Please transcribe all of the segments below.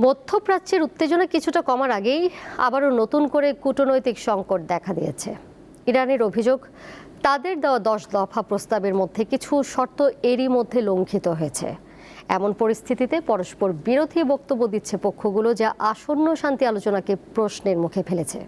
মধ্যপ্রাচ্যের উত্তেজনা কিছুটা কমার আগেই আবারও নতুন করে কূটনৈতিক সংকট দেখা দিয়েছে। ইরানের অভিযোগ, তাদের দেওয়া 10 দফা প্রস্তাবের মধ্যে কিছু শর্ত এরই মধ্যে লঙ্ঘিত হয়েছে। এমন পরিস্থিতিতে পরস্পর বিরোধী বক্তব্য দিচ্ছে পক্ষগুলো, যা আসন্ন শান্তি আলোচনাকে প্রশ্নের মুখে ফেলেছে।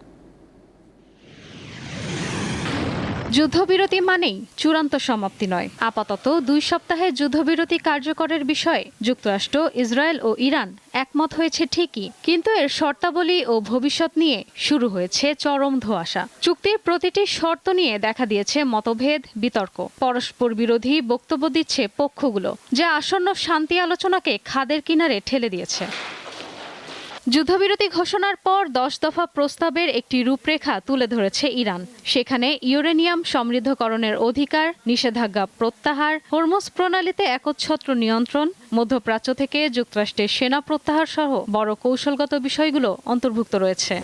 যুদ্ধবিরতি মানেই চূড়ান্ত সমাপ্তি নয়। আপাতত 2 সপ্তাহে যুদ্ধবিরতি কার্যকরের বিষয়ে যুক্তরাষ্ট্র, ইসরায়েল ও ইরান একমত হয়েছে ঠিকই, কিন্তু এর শর্তাবলী ও ভবিষ্যৎ নিয়ে শুরু হয়েছে চরম ধোঁয়াশা। চুক্তির প্রতিটি শর্ত নিয়ে দেখা দিয়েছে মতভেদ, বিতর্ক। পরস্পর বিরোধী বক্তব্য দিচ্ছে পক্ষগুলো, যা আসন্ন শান্তি আলোচনাকে খাদের কিনারে ঠেলে দিয়েছে। যুদ্ধবিরতি ঘোষণার পর 10 দফা প্রস্তাবের একটি রূপরেখা তুলে ধরেছে ইরান। সেখানে ইউরেনিয়াম সমৃদ্ধকরণের অধিকার, নিষেধাজ্ঞা প্রত্যাহার, হরমুজ প্রণালীতে একচ্ছত্র নিয়ন্ত্রণ, মধ্যপ্রাচ্য থেকে যুক্তরাষ্ট্রের সেনা প্রত্যাহার সহ বড় কৌশলগত বিষয়গুলো অন্তর্ভুক্ত রয়েছে।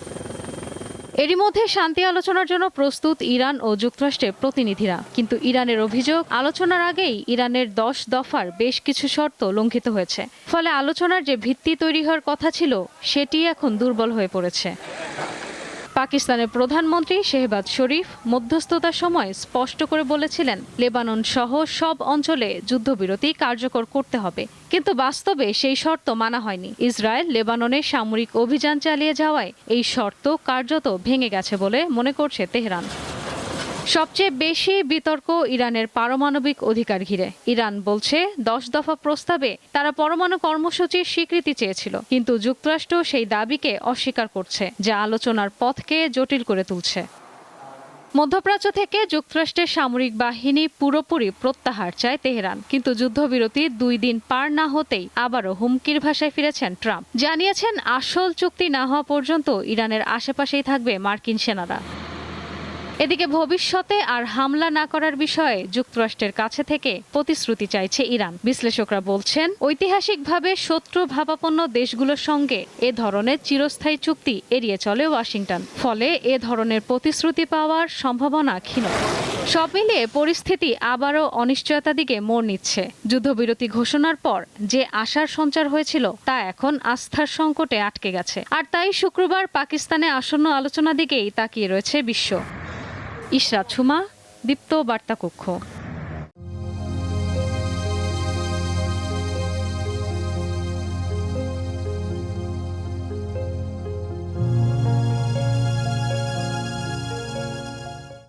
এরই মধ্যে শান্তি আলোচনার জন্য প্রস্তুত ইরান ও যুক্তরাষ্ট্রের প্রতিনিধিরা, কিন্তু ইরানের অভিযোগ, আলোচনার আগেই ইরানের 10 দফার বেশ কিছু শর্ত লঙ্ঘিত হয়েছে। ফলে আলোচনার যে ভিত্তি তৈরি হওয়ার কথা ছিল, সেটি এখন দুর্বল হয়ে পড়েছে। পাকিস্তানের প্রধানমন্ত্রী শেহবাজ শরীফ মধ্যস্থতার সময় স্পষ্ট করে বলেছিলেন, লেবানন সহ সব অঞ্চলে যুদ্ধবিরতি কার্যকর করতে হবে, কিন্তু বাস্তবে সেই শর্ত মানা হয়নি। ইসরায়েল লেবাননে সামরিক অভিযান চালিয়ে যাওয়ায় এই শর্ত কার্যত ভেঙে গেছে বলে মনে করছে তেহরান। সবচেয়ে বেশি বিতর্ক ইরানের পারমাণবিক অধিকার ঘিরে। ইরান বলছে 10 দফা প্রস্তাবে তারা পরমাণু কর্মসূচির স্বীকৃতি চেয়েছিল, কিন্তু যুক্তরাষ্ট্র সেই দাবিকে অস্বীকার করছে, যা আলোচনার পথকে জটিল করে তুলছে। মধ্যপ্রাচ্য থেকে যুক্তরাষ্ট্রের সামরিক বাহিনী পুরোপুরি প্রত্যাহার চায় তেহরান, কিন্তু যুদ্ধবিরতি 2 দিন পার না হতেই আবারও হুমকির ভাষায় ফিরেছেন ট্রাম্প। জানিয়েছেন, আসল চুক্তি না হওয়া পর্যন্ত ইরানের আশেপাশেই থাকবে মার্কিন সেনারা। এদিকে ভবিষ্যতে আর হামলা না করার বিষয়ে যুক্তরাষ্ট্রের কাছে থেকে প্রতিশ্রুতি চাইছে ইরান। বিশ্লেষকরা বলছেন, ঐতিহাসিকভাবে শত্রু ভাবাপন্ন দেশগুলোর সঙ্গে এ ধরনের চিরস্থায়ী চুক্তি এড়িয়ে চলে ওয়াশিংটন। ফলে এ ধরনের প্রতিশ্রুতি পাওয়ার সম্ভাবনা ক্ষীণ। সব মিলিয়ে পরিস্থিতি আবারও অনিশ্চয়তার দিকে মোড় নিচ্ছে। যুদ্ধবিরতি ঘোষণার পর যে আশার সঞ্চার হয়েছিল, তা এখন আস্থার সংকটে আটকে গেছে। আর তাই শুক্রবার পাকিস্তানে আসন্ন আলোচনার দিকেই তাকিয়ে রয়েছে বিশ্ব। ইশরাত ঝুমা, দীপ্ত বার্তা কক্ষ।